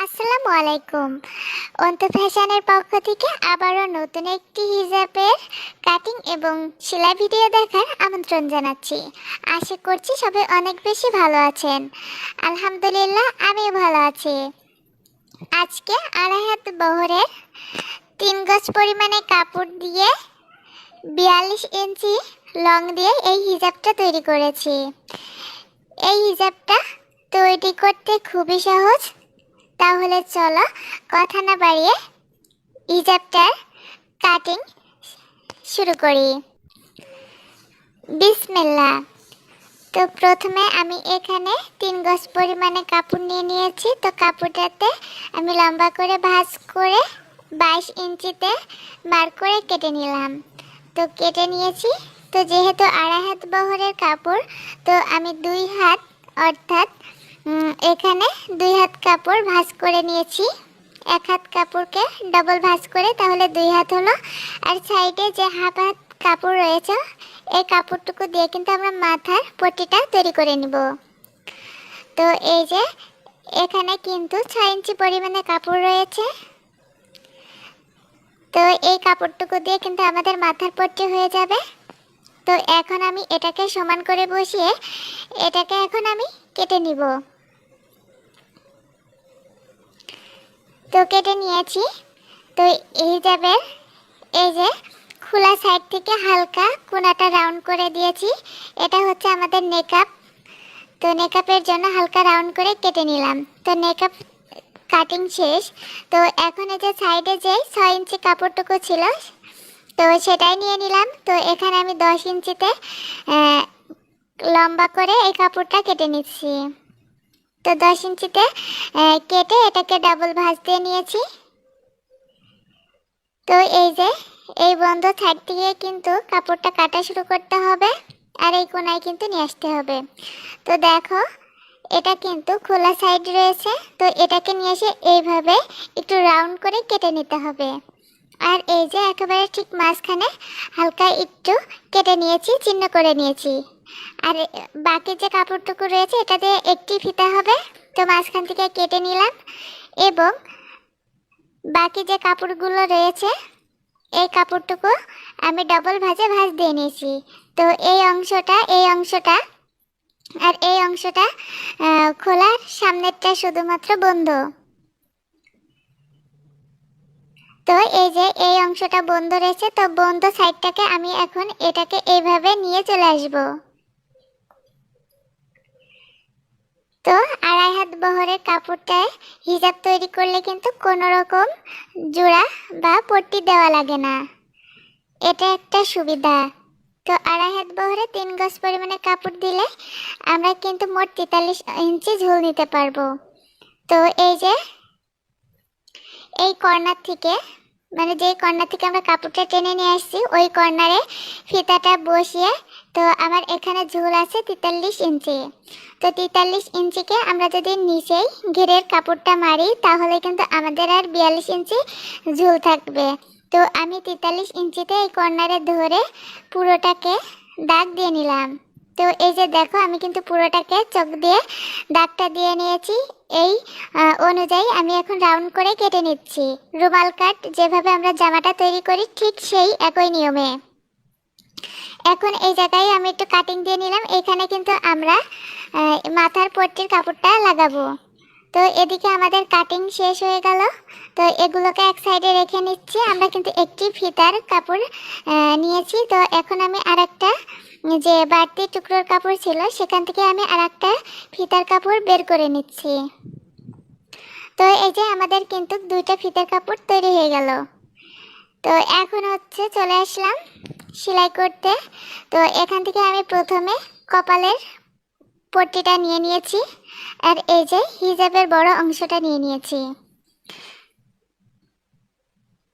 আসসালামু আলাইকুম। অন্ত ফ্যাশনের পক্ষ থেকে আবারও নতুন একটি হিজাবের কাটিং এবং সেলাই ভিডিও দেখার আমন্ত্রণ জানাচ্ছি। আশা করছি সবাই অনেক বেশি ভালো আছেন। আলহামদুলিল্লাহ, আমিও ভালো আছি। আজকে আড়াই হাত বহরের 3 গজ পরিমাণে কাপড় দিয়ে 42 ইঞ্চি লং দিয়ে এই হিজাবটা তৈরি করেছি। এই হিজাবটা তৈরি করতে খুবই সহজ। তাহলে চলো কথা না বাড়িয়ে হিজাবটার কাটিং শুরু করি। বিসমিল্লাহ। তো প্রথমে আমি এখানে 3 গজ পরিমাণে কাপড় নিয়ে নিয়েছি। তো কাপড়টাতে আমি লম্বা করে ভাঁজ করে 22 ইঞ্চিতে বার করে কেটে নিলাম। তো কেটে নিয়েছি। তো যেহেতু আড়াই হাত বহরের কাপড়, তো আমি 2 হাত অর্থাৎ এখানে 2 হাত কাপড় ভাঁজ করে নিয়েছি। 1 হাত কাপড়কে ডাবল ভাঁজ করে, তাহলে 2 হাত হলো। আর সাইডে যে হাফ হাত কাপড় রয়েছে, এই কাপড়টুকু দিয়ে কিন্তু আমরা মাথার পট্টিটা তৈরি করে নিব। তো এই যে এখানে কিন্তু 6 ইঞ্চি পরিমাণে কাপড় রয়েছে। তো এই কাপড়টুকু দিয়ে কিন্তু আমাদের মাথার পট্টি হয়ে যাবে। তো এখন আমি এটাকে সমান করে বসিয়ে এটাকে এখন আমি কেটে নিব। তো কেটে নিয়েছি। তো হিজাবের এই যে খোলা সাইড থেকে হালকা কোনাটা রাউন্ড করে দিয়েছি। এটা হচ্ছে আমাদের নেকআপ। তো নেকআপের জন্য হালকা রাউন্ড করে কেটে নিলাম। তো নেকআপ কাটিং শেষ। তো এখন এই যে সাইডে যে 6 ইঞ্চি কাপড়টুকু ছিল, তো সেটাই নিয়ে নিলাম। তো এখানে আমি 10 ইঞ্চিতে লম্বা করে এই কাপড়টা কেটে নিচ্ছি। তো 10 ইঞ্চিতে কেটে এটাকে ডাবল ভাঁজ দিয়ে নিয়েছি। তো এই যে এই বন্ধ সাইড থেকে কিন্তু কাপড়টা কাটা শুরু করতে হবে, আর এই কোনায় কিন্তু নিয়ে আসতে হবে। তো দেখো, এটা কিন্তু খোলা সাইড রয়েছে। তো এটাকে নিয়ে এসে এইভাবে একটু রাউন্ড করে কেটে নিতে হবে। আর এই যে একেবারে ঠিক মাঝখানে হালকা একটু কেটে নিয়েছি, চিহ্ন করে নিয়েছি। আর বাকি যে কাপড়টুকু রয়েছে এটা দিয়ে একটি ফিতা হবে। তো মাঝখান থেকে কেটে নিলাম এবং বাকি যে কাপড়গুলো রয়েছে এই কাপড়টুকু আমি ডাবল ভাঁজ দিয়ে নিয়েছি। তো এই অংশটা আর এই অংশটা খোলার, সামনেরটা শুধুমাত্র বন্ধ। তো এই যে এই অংশটা বন্ধ রয়েছে। তো বন্ধ সাইডটাকে আমি এখন এটাকে এইভাবে নিয়ে চলে আসব। তো আড়াই হাত বহরের কাপড়টায় হিজাব তৈরি করলে কিন্তু কোনো রকম জোড়া বা পট্টি দেওয়া লাগে না। এটা একটা সুবিধা। তো আড়াই হাত বহরে 3 গজ পরিমাণে কাপড় দিলে আমরা কিন্তু মোট 43 ইঞ্চি ঝুল নিতে পারবো। তো এই যে এই কর্নার থেকে, মানে যেই কর্নার থেকে আমরা কাপড়টা টেনে নিয়ে আসছি, ওই কর্নারে ফিতাটা বসিয়ে, তো আমার এখানে ঝুল আছে 43 ইঞ্চি। তো 43 ইঞ্চিকে আমরা যদি নিচেই ঘেরের কাপড়টা মারি, তাহলে কিন্তু আমাদের আর 42 ইঞ্চি ঝুল থাকবে। তো আমি 43 ইঞ্চিতে এই কর্নারে ধরে পুরোটাকে দাগ দিয়ে নিলাম। তো এই যে দেখো, আমি কিন্তু পুরোটাকে চক দিয়ে দাগটা দিয়ে নিয়েছি। এই অনুযায়ী আমি এখন রাউন্ড করে কেটে নিচ্ছি। রুমাল কাট যেভাবে আমরা জামাটা তৈরি করি, ঠিক সেই একই নিয়মে। এখন এই জায়গায় আমি একটু কাটিং দিয়ে নিলাম। এখানে কিন্তু আমরা মাথার পট্টির কাপড়টা লাগাবো। তো এদিকে আমাদের কাটিং শেষ হয়ে গেল। তো এগুলোকে এক সাইডে রেখে নিচ্ছি। আমরা কিন্তু একটি ফিতার কাপড় নিয়েছি। তো এখন আমি আরেকটা, যে বাড়তি টুকরোর কাপড় ছিল, সেখান থেকে আমি আরেকটা ফিতার কাপড় বের করে নিচ্ছি। তো এই যে আমাদের কিন্তু 2টা ফিতার কাপড় তৈরি হয়ে গেল। তো এখন হচ্ছে চলে আসলাম সেলাই করতে। তো এখান থেকে আমি প্রথমে কপালের পট্টিটা নিয়ে নিয়েছি, আর এই যে হিজাবের বড় অংশটা নিয়ে নিয়েছি।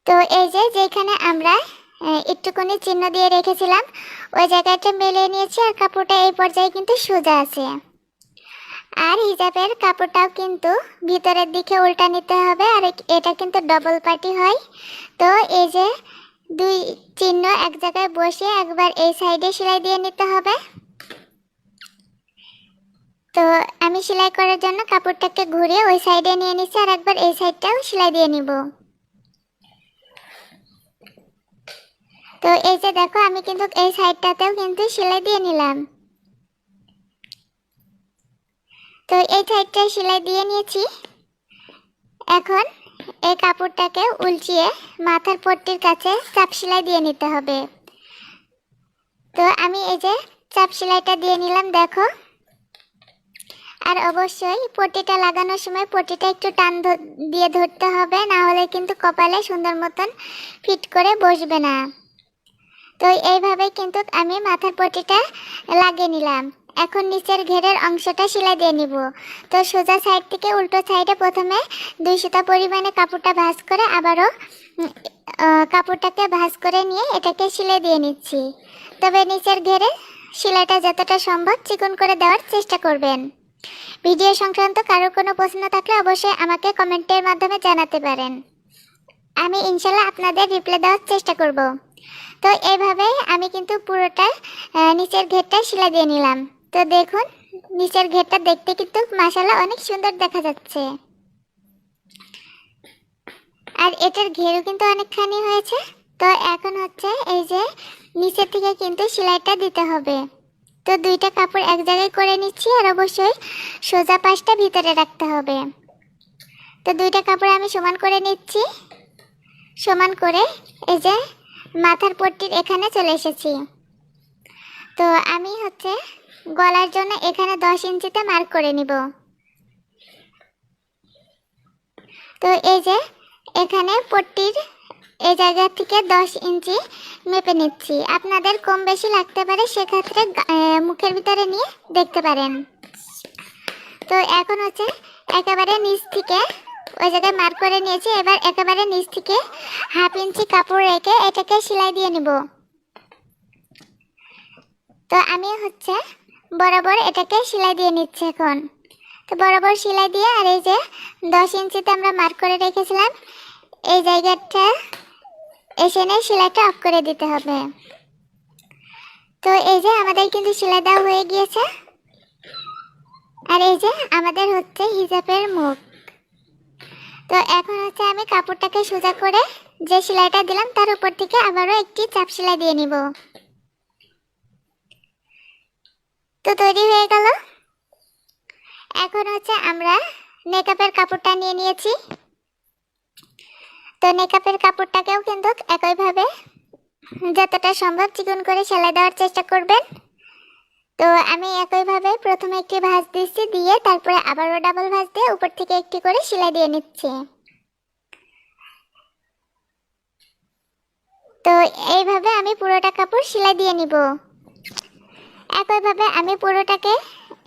তো এই যে যেখানে আমরা একটুখানি চিহ্ন দিয়ে রেখেছিলাম, ওই জায়গাটা মিলিয়ে নিয়েছি। আর কাপড়টা এই পর্যায়ে কিন্তু সোজা আছে। আর হিজাবের কাপড়টাও কিন্তু ভিতরের দিকে উল্টা নিতে হবে। আর এটা কিন্তু ডবল পার্টি হয়। তো এই যে 2 চিহ্ন এক জায়গায় বসে একবার এই সাইডে সেলাই দিয়ে নিতে হবে। তো আমি সেলাই করার জন্য কাপড়টাকে ঘুরিয়ে ওই সাইডে নিয়ে নিচ্ছি, আর একবার এই সাইডটাও সেলাই দিয়ে নিব। তো এই যে দেখো আমি কিন্তু এই সাইডটাতেও কিন্তু সেলাই দিয়ে নিলাম। তো এই সাইডটা সেলাই দিয়ে নিয়েছি। এখন এই কাপড়টাকে উল্টিয়ে মাথার পট্টির কাছে চাপ সেলাই দিয়ে নিতে হবে। তো আমি এই যে চাপ সেলাইটা দিয়ে নিলাম দেখো। আর অবশ্যই পট্টিটা লাগানোর সময় পট্টিটা একটু টান দিয়ে ধরতে হবে, না হলে কিন্তু কপালে সুন্দর মতন ফিট করে বসবে না। তো এইভাবে কিন্তু আমি মাথার পট্টিটা লাগিয়ে নিলাম। এখন নিচের ঘেরের অংশটা সেলাই দিয়ে নিব। তো সোজা সাইড থেকে উল্টো সাইডে প্রথমে 2 সুতা পরিমাণে কাপড়টা ভাঁজ করে আবারও কাপড়টাকে ভাঁজ করে নিয়ে এটাকে সেলাই দিয়ে নিচ্ছি। তবে নিচের ঘেরে সেলাইটা যতটা সম্ভব চিকন করে দেওয়ার চেষ্টা করবেন। ভিডিও সংক্রান্ত কারো কোনো প্রশ্ন থাকলে অবশ্যই আমাকে কমেন্টের মাধ্যমে জানাতে পারেন, আমি ইনশাল্লাহ আপনাদের রিপ্লাই দেওয়ার চেষ্টা করব। তো এইভাবে আমি কিন্তু পুরোটা নিচের ঘেরটা সেলাই দিয়ে নিলাম। তো দেখুন নিচের ঘেরটা দেখতে কিন্তু মাশাআল্লাহ অনেক সুন্দর দেখা যাচ্ছে, আর এটার ঘেরও কিন্তু অনেকখানি হয়েছে। তো এখন হচ্ছে এই যে নিচের থেকে কিন্তু সেলাইটা দিতে হবে। তো দুইটা কাপড় এক জায়গায় করে নিচ্ছি, আর অবশ্যই সোজা পাশটা ভিতরে রাখতে হবে। তো দুইটা কাপড় আমি সমান করে নিচ্ছি। সমান করে এই যে মাথার পট্টির এখানে চলে এসেছি। তো আমি হচ্ছে গলার জন্য এখানে 10 ইঞ্চিতে মার্ক করে নিব। তো এই যে এখানে পট্টির এই জায়গা থেকে 10 ইঞ্চি মেপে নিচ্ছি। আপনাদের কম বেশি লাগতে পারে, সেক্ষেত্রে মুখের ভিতরে নিয়ে দেখতে পারেন। তো এখন হচ্ছে একেবারে নিচ থেকে ওই জায়গায় মার্ক করে নিয়েছি। এবার একেবারে নিচ থেকে 1/2 ইঞ্চি কাপড় রেখে এটাকে সেলাই দিয়ে নিব। তো আমি হচ্ছে বরাবর এটাকে সেলাই দিয়ে নিচ্ছি এখন। তো বরাবর সেলাই দিয়ে আর এই যে 10 ইঞ্চিতে আমরা মার্ক করে রেখেছিলাম এই জায়গাটা এসে নিয়ে সেলাইটা অফ করে দিতে হবে। তো এই যে আমাদের কিন্তু সেলাই দেওয়া হয়ে গিয়েছে, আর এই যে আমাদের হচ্ছে হিজাবের মুখ। তো এখন হচ্ছে আমি কাপড়টাকে সোজা করে যে সেলাইটা দিলাম তার উপর থেকে আবারও একটি চাপ সেলাই দিয়ে নিব। তো তৈরি হয়ে গেল। এখন হচ্ছে আমরা মেকআপের কাপড়টা নিয়ে নিয়েছি। তো মেকআপের কাপড়টাকেও কিন্তু একইভাবে যতটা সম্ভব চিকন করে সেলাই দেওয়ার চেষ্টা করবেন। তো আমি একইভাবে প্রথমে একটি ভাঁজ দিচ্ছি, দিয়ে তারপরে আবারও ডাবল ভাঁজ দিয়ে উপর থেকে একটি করে সেলাই দিয়ে নিচ্ছি। তো এইভাবে আমি পুরোটা কাপড় সেলাই দিয়ে নিব। একইভাবে আমি পুরোটাকে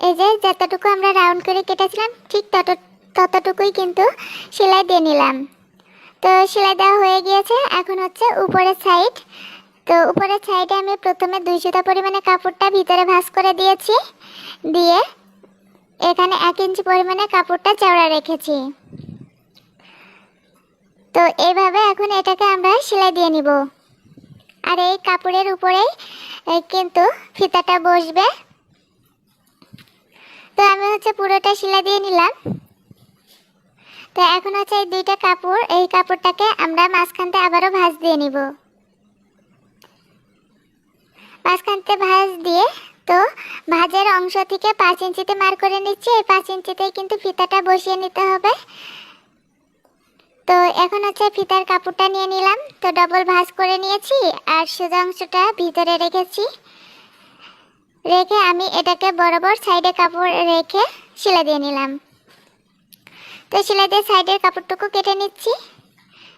এই যে যতটুকু আমরা রাউন্ড করে কেটেছিলাম ঠিক ততটুকুই কিন্তু সেলাই দিয়ে নিলাম। তো সেলাই দেওয়া হয়ে গিয়েছে। এখন হচ্ছে উপরের সাইড। তো উপরের সাইডে আমি প্রথমে 2 সুতা পরিমাণে কাপড়টা ভিতরে ভাঁজ করে দিয়েছি, দিয়ে এখানে 1 ইঞ্চি পরিমাণে কাপড়টা চওড়া রেখেছি। তো এইভাবে এখন এটাকে আমরা সেলাই দিয়ে নিব। আর এই কাপড়ের উপরেই কিন্তু ফিতাটা বসবে। তো আমি হচ্ছে পুরোটা সেলাই দিয়ে নিলাম। তো এখন হচ্ছে এই দুইটা কাপড়, এই কাপড়টাকে আমরা মাঝখানতে আবারও ভাঁজ দিয়ে নিব। মাঝখানতে ভাঁজ দিয়ে তো ভাঁজের অংশ থেকে 5 ইঞ্চিতে মার্ক করে নিচ্ছি। এই 5 ইঞ্চিতেই কিন্তু ফিতাটা বসিয়ে নিতে হবে। তো এখন হচ্ছে ফিতার কাপড়টা নিয়ে নিলাম। তো ডবল ভাঁজ করে নিয়েছি আর সোজা অংশটা ভিতরে রেখেছি। রেখে আমি এটাকে বরাবর সাইডে কাপড় রেখে সেলাই দিয়ে নিলাম। তো সেলাই দিয়ে সাইডের কাপড়টুকু কেটে নিচ্ছি।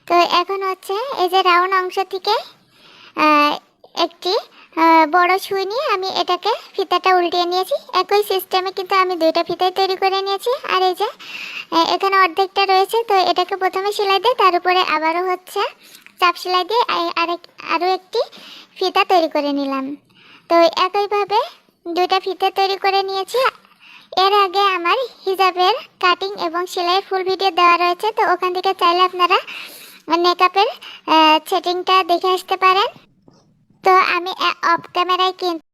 তো এখন হচ্ছে এই যে রাউন্ড অংশ থেকে একটি বড় সুই নিয়ে আমি এটাকে ফিতাটা উল্টিয়ে নিয়েছি। একই সিস্টেমে কিন্তু আমি দুইটা ফিতাই তৈরি করে নিয়েছি। আর এই যে এখানে অর্ধেকটা রয়েছে, তো এটাকে প্রথমে সেলাই দিয়ে তার উপরে আবারও হচ্ছে চাপ সেলাই দিয়ে আরও একটি ফিতা তৈরি করে নিলাম। তো একইভাবে দুইটা ফিতা তৈরি করে নিয়েছি। এর আগে আমার হিজাবের কাটিং এবং সেলাইয়ের ফুল ভিডিও দেওয়া রয়েছে, তো ওখান থেকে চাইলে আপনারা মেকআপের সেটিংটা দেখে আসতে পারেন। তো আমি অফ ক্যামেরায় কিন্তু